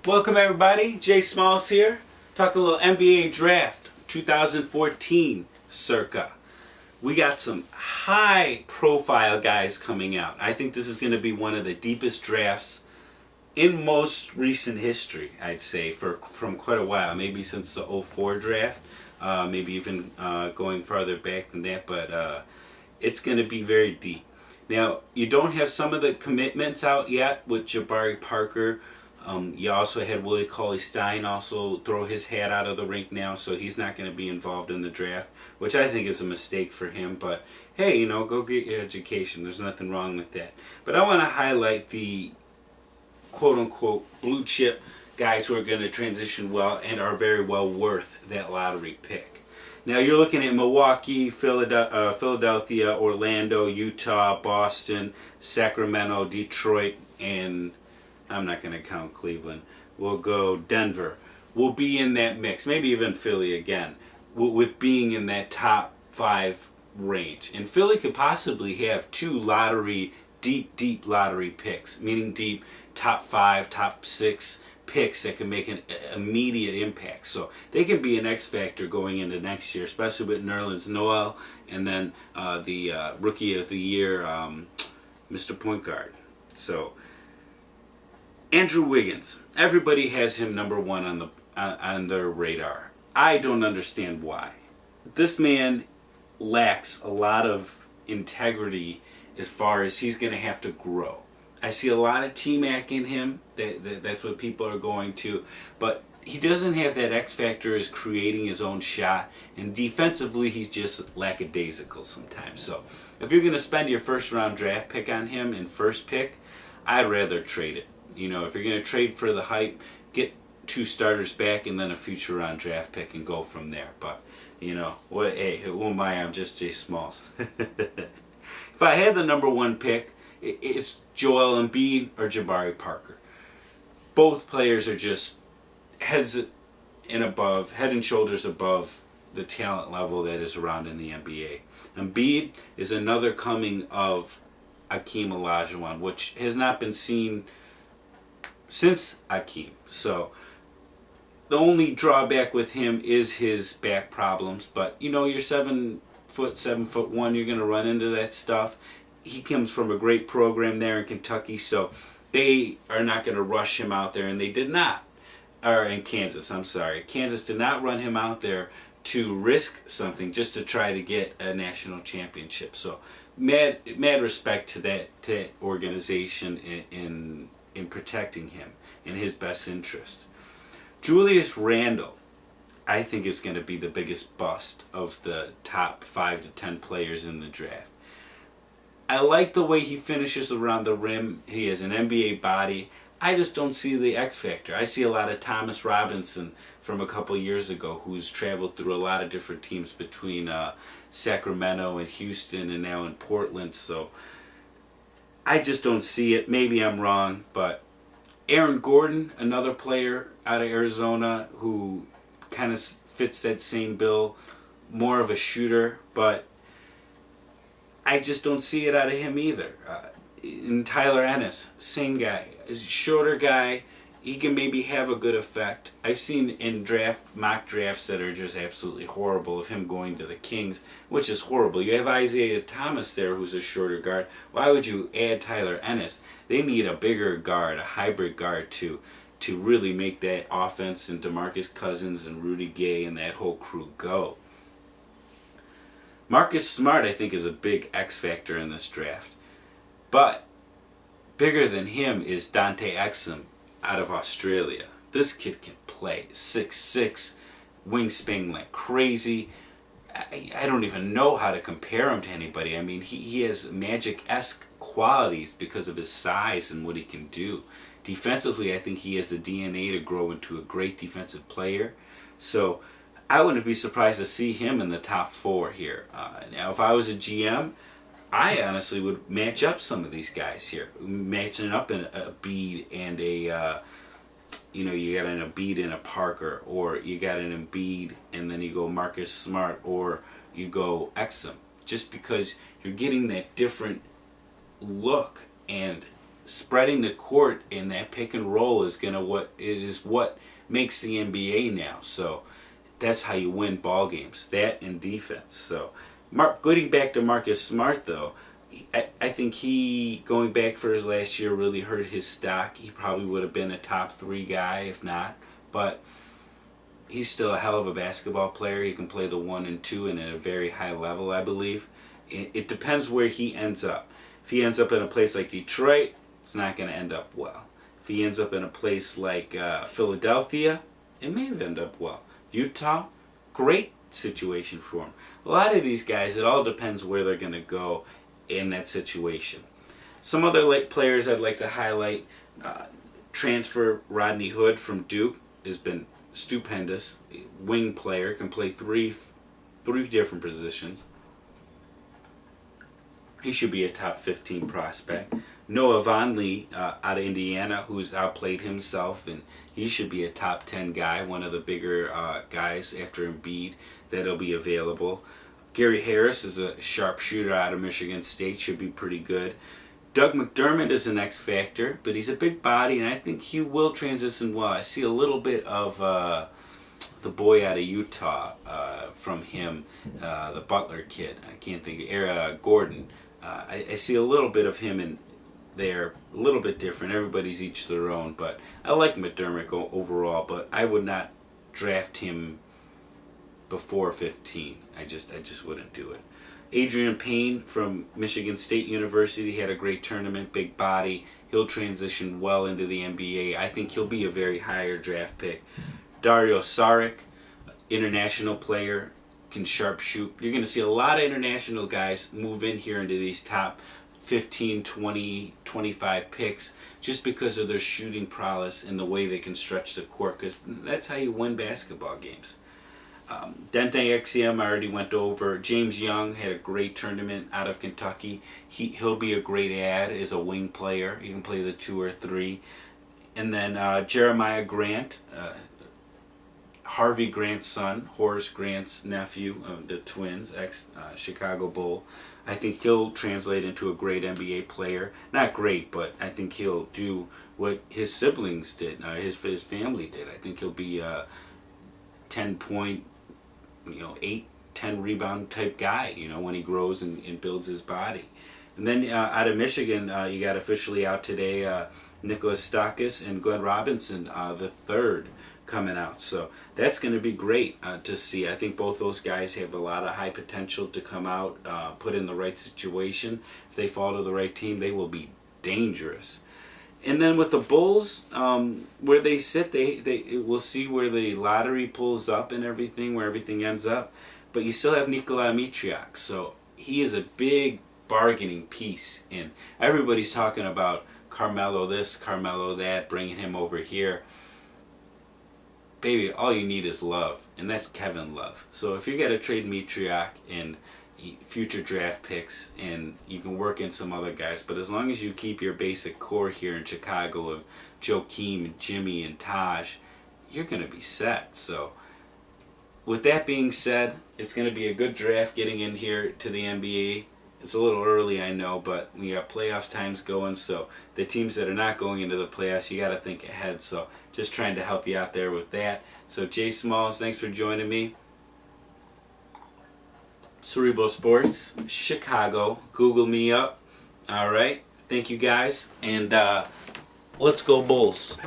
Welcome everybody, Jay Smalls here. Talk a little NBA draft 2014 circa. We got some high profile guys coming out. I think this is going to be one of the deepest drafts in most recent history, I'd say, from quite a while. Maybe since the '04 draft, maybe even going farther back than that, but it's going to be very deep. Now, you don't have some of the commitments out yet with Jabari Parker. You also had Willie Cauley-Stein also throw his hat out of the rink now, so he's not going to be involved in the draft, which I think is a mistake for him. But hey, go get your education. There's nothing wrong with that. But I want to highlight the quote-unquote blue chip guys who are going to transition well and are very well worth that lottery pick. Now you're looking at Milwaukee, Philadelphia, Orlando, Utah, Boston, Sacramento, Detroit, and I'm not going to count Cleveland. We'll go Denver. We'll be in that mix. Maybe even Philly again, with being in that top 5 range. And Philly could possibly have 2 lottery, deep lottery picks, meaning deep top 5, top 6 picks that can make an immediate impact. So they can be an X factor going into next year, especially with Nerlens Noel and then the Rookie of the Year, Mr. Point Guard. So Andrew Wiggins, everybody has him number 1 on their radar. I don't understand why. This man lacks a lot of integrity as far as he's going to have to grow. I see a lot of T-Mac in him. That's what people are going to. But he doesn't have that X factor as creating his own shot. And defensively, he's just lackadaisical sometimes. So if you're going to spend your first round draft pick on him in first pick, I'd rather trade it. If you're going to trade for the hype, get 2 starters back and then a future round draft pick and go from there. But, hey, who am I? I'm just Jay Smalls. If I had the number 1 pick, it's Joel Embiid or Jabari Parker. Both players are just head and shoulders above the talent level that is around in the NBA. Embiid is another coming of Hakeem Olajuwon, which has not been seen since Hakeem. So the only drawback with him is his back problems. But you're 7'1", you're going to run into that stuff. He comes from a great program there in Kentucky, so they are not going to rush him out there, and they did not. Or in Kansas, I'm sorry. Kansas did not run him out there to risk something just to try to get a national championship. So mad respect to that organization in protecting him in his best interest. Julius Randle, I think, is going to be the biggest bust of the top 5 to 10 players in the draft. I like the way he finishes around the rim. He has an NBA body. I just don't see the X factor. I see a lot of Thomas Robinson from a couple years ago, who's traveled through a lot of different teams between Sacramento and Houston and now in Portland. So I just don't see it. Maybe I'm wrong, but Aaron Gordon, another player out of Arizona who kind of fits that same bill, more of a shooter, but I just don't see it out of him either. And Tyler Ennis, same guy. He's a shorter guy. He can maybe have a good effect. I've seen in mock drafts that are just absolutely horrible of him going to the Kings, which is horrible. You have Isaiah Thomas there, who's a shorter guard. Why would you add Tyler Ennis? They need a bigger guard, a hybrid guard to really make that offense and DeMarcus Cousins and Rudy Gay and that whole crew go. Marcus Smart, I think, is a big X factor in this draft. But bigger than him is Dante Exum out of Australia. This kid can play. 6'6", wingspan like crazy. I don't even know how to compare him to anybody. I mean, he has Magic-esque qualities because of his size and what he can do. Defensively, I think he has the DNA to grow into a great defensive player. So I wouldn't be surprised to see him in the top 4 here. Now, if I was a GM, I honestly would match up some of these guys here. Matching up in a Embiid and you got an Embiid and a Parker, or you got an Embiid and then you go Marcus Smart, or you go Exum. Just because you're getting that different look and spreading the court in that pick and roll is what makes the NBA now. So that's how you win ball games. That and defense. So getting back to Marcus Smart though, I think he, going back for his last year, really hurt his stock. He probably would have been a top 3 guy if not. But he's still a hell of a basketball player. He can play the 1 and 2 and at a very high level, I believe. It depends where he ends up. If he ends up in a place like Detroit, it's not going to end up well. If he ends up in a place like Philadelphia, it may end up well. Utah, great situation for him. A lot of these guys, it all depends where they're going to go in that situation. Some other players I'd like to highlight. Transfer Rodney Hood from Duke has been stupendous. Wing player, can play three different positions. He should be a top 15 prospect. Noah Vonleh out of Indiana, who's outplayed himself, and he should be a top 10 guy, one of the bigger guys after Embiid that'll be available. Gary Harris is a sharpshooter out of Michigan State, should be pretty good. Doug McDermott is the next factor, but he's a big body, and I think he will transition well. I see a little bit of the boy out of Utah from him, the Butler kid. I can't think of Gordon. I see a little bit of him in there, a little bit different. Everybody's each their own, but I like McDermott overall, but I would not draft him before 15. I just wouldn't do it. Adrian Payne from Michigan State University had a great tournament, big body. He'll transition well into the NBA. I think he'll be a very higher draft pick. Dario Saric, international player, can sharpshoot. You're going to see a lot of international guys move in here into these top 15, 20, 25 picks just because of their shooting prowess and the way they can stretch the court, because that's how you win basketball games. Dante Exum I already went over. James Young had a great tournament out of Kentucky. He'll be a great add as a wing player. He can play the 2 or 3. And then Jeremiah Grant, Harvey Grant's son, Horace Grant's nephew, the Twins, ex-Chicago Bull. I think he'll translate into a great NBA player. Not great, but I think he'll do what his siblings did, his family did. I think he'll be a 10-point, 8, 10 rebound type guy, when he grows and builds his body. And then out of Michigan, you got officially out today Nicholas Stakis and Glenn Robinson, the third, coming out. So that's going to be great to see. I think both those guys have a lot of high potential to come out, put in the right situation. If they fall to the right team, they will be dangerous. And then with the Bulls, where they sit, we'll see where the lottery pulls up and everything, where everything ends up. But you still have Nikola Mitriak, so he is a big bargaining piece. And everybody's talking about Carmelo this, Carmelo that, bringing him over here. Baby, all you need is love, and that's Kevin Love. So if you got to trade Mitriak and future draft picks, and you can work in some other guys, but as long as you keep your basic core here in Chicago of Joakim and Jimmy and Taj, you're going to be set. So with that being said, it's going to be a good draft getting in here to the NBA. It's a little early, I know, but we got playoffs times going, so the teams that are not going into the playoffs, you got to think ahead. So just trying to help you out there with that. So Jay Smalls, thanks for joining me. Cerebral Sports, Chicago. Google me up. All right. Thank you guys. And let's go Bulls.